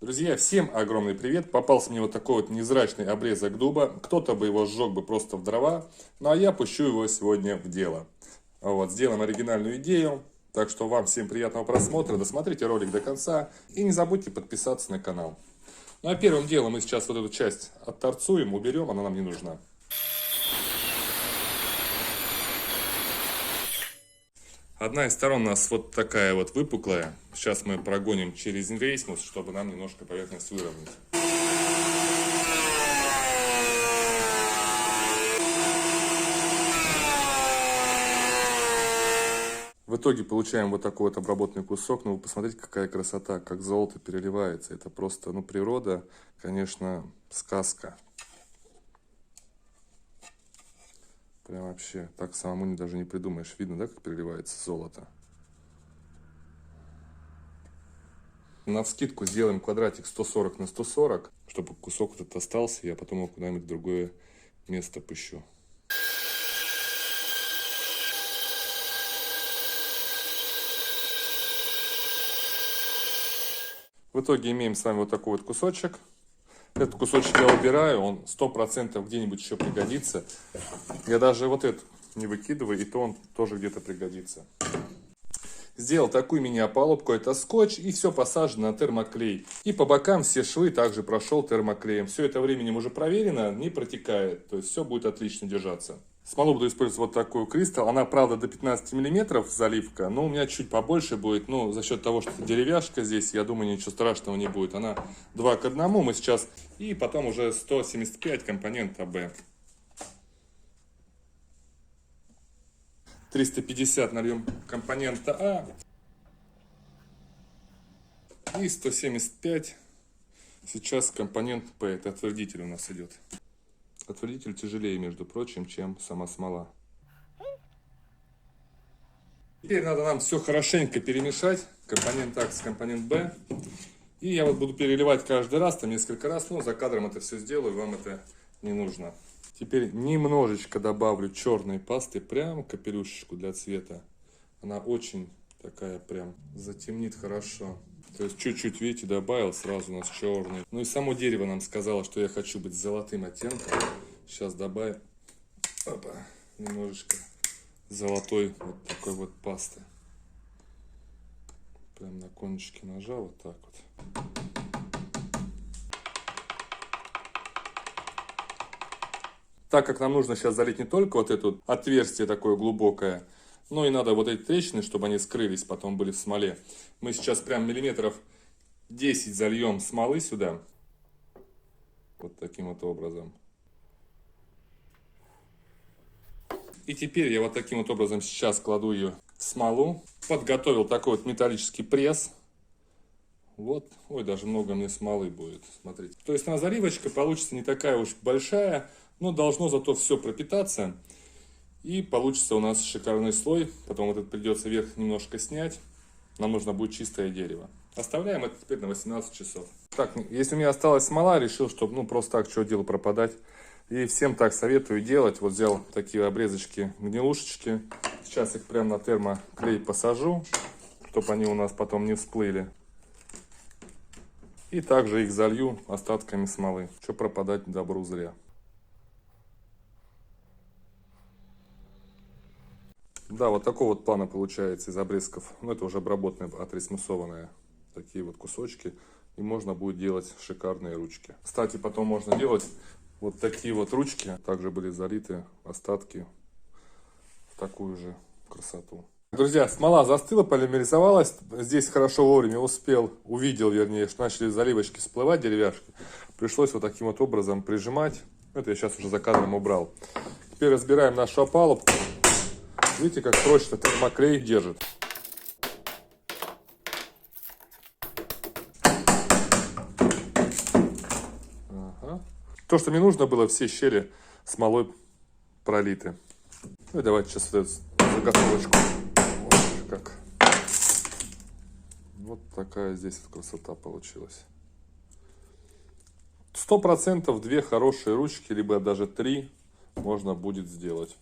Друзья, всем огромный привет! Попался мне вот такой вот невзрачный обрезок дуба. Кто-то бы его сжег бы просто в дрова, ну а я пущу его сегодня в дело. Вот, сделаем оригинальную идею. Так что вам всем приятного просмотра, досмотрите ролик до конца и не забудьте подписаться на канал. Ну а первым делом мы сейчас вот эту часть отторцуем, уберем, она нам не нужна. Одна из сторон у нас вот такая вот выпуклая. Сейчас мы прогоним через рейсмус, чтобы нам немножко поверхность выровнять. В итоге получаем вот такой вот обработанный кусок. Ну вы посмотрите, какая красота, как золото переливается. Это просто, ну, природа, конечно, сказка. Прям вообще, так самому даже не придумаешь. Видно, да, как переливается золото? Навскидку сделаем квадратик 140 на 140, чтобы кусок этот остался, я потом его куда-нибудь в другое место пущу. В итоге имеем с вами вот такой вот кусочек. Этот кусочек я убираю, он 100% где-нибудь еще пригодится. Я даже вот этот не выкидываю, и то он тоже где-то пригодится. Сделал такую мини-опалубку, это скотч, и все посажено на термоклей. И по бокам все швы также прошел термоклеем. Все это временем уже проверено, не протекает, то есть все будет отлично держаться. Смолу буду использовать вот такую кристалл, она правда до 15 мм заливка, но у меня чуть побольше будет, но за счет того, что деревяшка здесь, я думаю, ничего страшного не будет. Она 2 к 1 мы сейчас, и потом уже 175 компонент АБ. 350 нальем компонента А. И 175 сейчас компонент П. Это отвердитель у нас идет. Отвердитель тяжелее, между прочим, чем сама смола. Теперь надо нам все хорошенько перемешать. Компонент А с компонент Б. И я вот буду переливать каждый раз, там несколько раз. Но за кадром это все сделаю, вам это не нужно. Теперь немножечко добавлю черной пасты, прям капелюшечку для цвета. Она очень такая прям затемнит хорошо. То есть чуть-чуть, видите, добавил, сразу у нас черный. Ну и само дерево нам сказало, что я хочу быть золотым оттенком. Сейчас добавим немножечко золотой вот такой вот пасты. Прям на кончике ножа вот так вот. Так как нам нужно сейчас залить не только вот это отверстие такое глубокое, но и надо вот эти трещины, чтобы они скрылись, потом были в смоле. Мы сейчас прям миллиметров 10 зальем смолы сюда. Вот таким вот образом. И теперь я вот таким вот образом сейчас кладу ее в смолу. Подготовил такой вот металлический пресс. Вот, ой, даже много мне смолы будет, смотрите. То есть, заливочка получится не такая уж большая, но должно зато все пропитаться. И получится у нас шикарный слой. Потом вот это придется вверх немножко снять. Нам нужно будет чистое дерево. Оставляем это теперь на 18 часов. Так, если у меня осталась смола, решил, что просто так, что дело пропадать. И всем так советую делать. Вот взял такие обрезочки, гнилушечки. Сейчас их прямо на термоклей посажу, чтобы они у нас потом не всплыли. И также их залью остатками смолы. Что пропадать добру зря. Да, вот такого вот плана получается из обрезков. Ну, это уже обработанные, отресмусованные такие вот кусочки. И можно будет делать шикарные ручки. Кстати, потом можно делать вот такие вот ручки. Также были залиты остатки в такую же красоту. Друзья, смола застыла, полимеризовалась. Здесь хорошо вовремя увидел, вернее, что начали заливочки всплывать, деревяшки. Пришлось вот таким вот образом прижимать. Это я сейчас уже за кадром убрал. Теперь разбираем нашу опалубку. Видите, как прочно термоклей держит. Ага. То, что мне нужно было, все щели смолой пролиты. Ну и давайте сейчас вот эту заготовочку. Вот как. Вот такая здесь вот красота получилась. 100% 2 хорошие ручки, либо даже 3 можно будет сделать.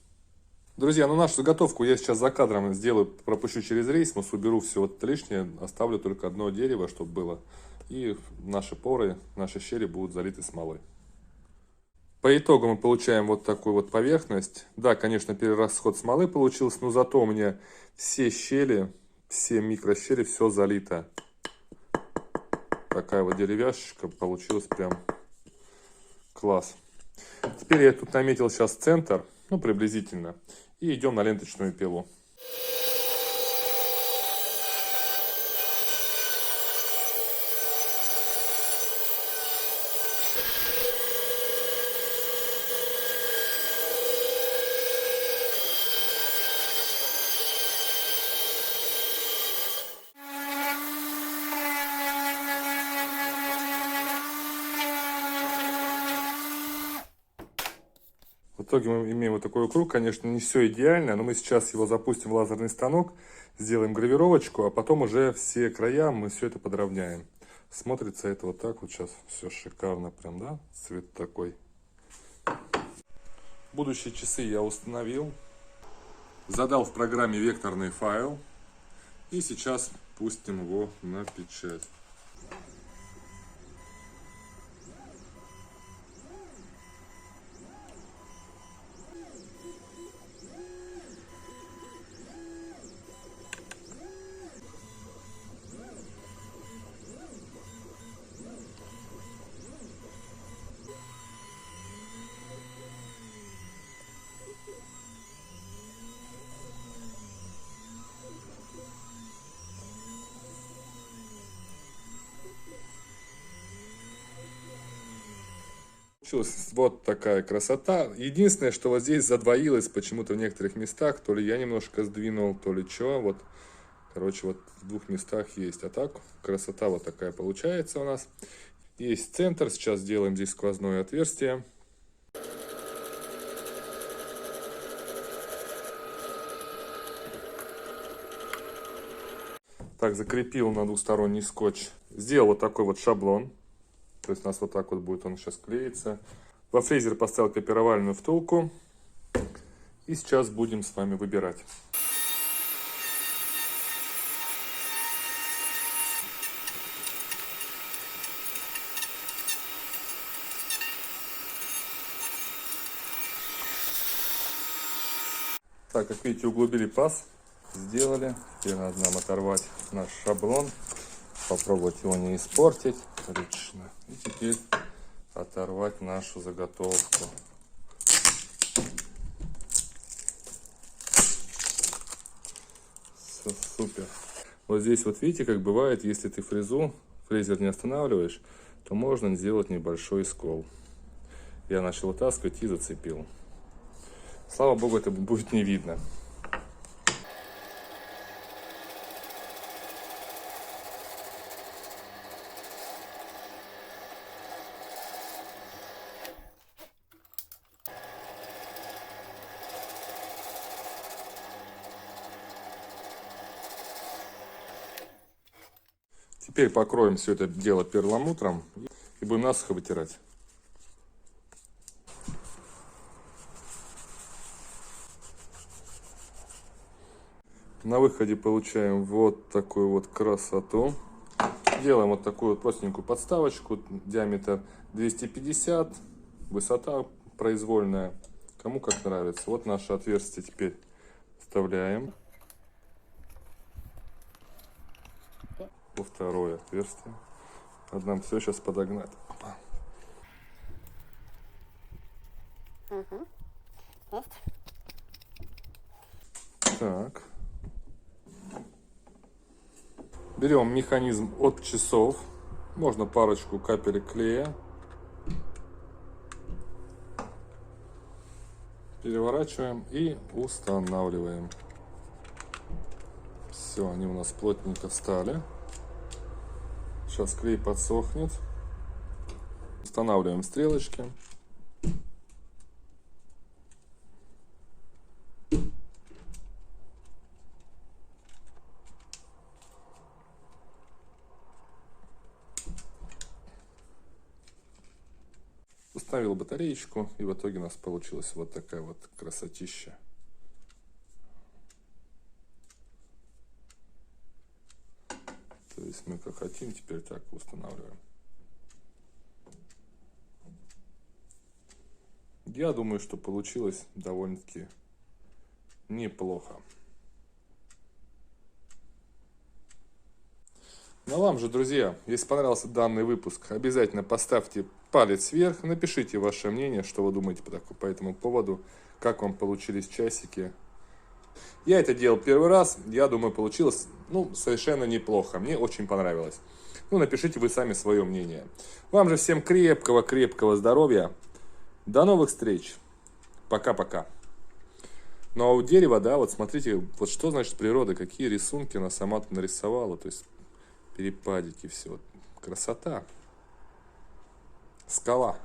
Друзья, ну нашу заготовку я сейчас за кадром сделаю, пропущу через рейсмус, уберу все вот лишнее, оставлю только одно дерево, чтобы было. И наши поры, наши щели будут залиты смолой. По итогу мы получаем вот такую вот поверхность. Да, конечно, перерасход смолы получился, но зато у меня все щели, все микрощели, все залито. Такая вот деревяшечка получилась, прям класс. Теперь я тут наметил сейчас центр, ну приблизительно, и идем на ленточную пилу. В итоге мы имеем вот такой круг, конечно, не все идеально, но мы сейчас его запустим в лазерный станок, сделаем гравировочку, а потом уже все края мы все это подровняем. Смотрится это вот так вот сейчас, все шикарно прям, да, цвет такой. Будущие часы я установил, задал в программе векторный файл и сейчас пустим его на печать. Получилась вот такая красота. Единственное, что вот здесь задвоилось почему-то в некоторых местах. То ли я немножко сдвинул, то ли что. Вот, короче, вот в двух местах есть. А так красота вот такая получается у нас. Есть центр. Сейчас сделаем здесь сквозное отверстие. Так, закрепил на двухсторонний скотч. Сделал вот такой вот шаблон. То есть у нас вот так вот будет он сейчас клеиться. Во фрезер поставил копировальную втулку. И сейчас будем с вами выбирать. Так, как видите, углубили паз. Сделали. Теперь надо нам оторвать наш шаблон. Попробовать его не испортить лично. И теперь оторвать нашу заготовку. Все супер. Вот здесь вот видите, как бывает, если ты фрезер не останавливаешь, то можно сделать небольшой скол. Я начал вытаскивать и зацепил. Слава богу, это будет не видно. Теперь покроем все это дело перламутром и будем насухо вытирать. На выходе получаем вот такую вот красоту. Делаем вот такую вот простенькую подставочку. Диаметр 250, высота произвольная. Кому как нравится. Вот наше отверстие теперь вставляем во второе отверстие. Надо нам все сейчас подогнать. Опа. Так. Берем механизм от часов. Можно парочку капелек клея. Переворачиваем и устанавливаем. Все, они у нас плотненько встали. Сейчас клей подсохнет. Устанавливаем стрелочки. Установил батареечку, и в итоге у нас получилась вот такая вот красотища. То Здесь мы как хотим, теперь так устанавливаем. Я думаю, что получилось довольно-таки неплохо. Ну а вам же, друзья, если понравился данный выпуск, обязательно поставьте палец вверх, напишите ваше мнение, что вы думаете по этому поводу, как вам получились часики. Я это делал первый раз, я думаю, получилось, совершенно неплохо, мне очень понравилось. Напишите вы сами свое мнение. Вам же всем крепкого здоровья, до новых встреч, пока-пока. Ну а у дерева, да, вот смотрите, вот что значит природа, какие рисунки она сама тут нарисовала, то есть перепадики, все, красота, скала.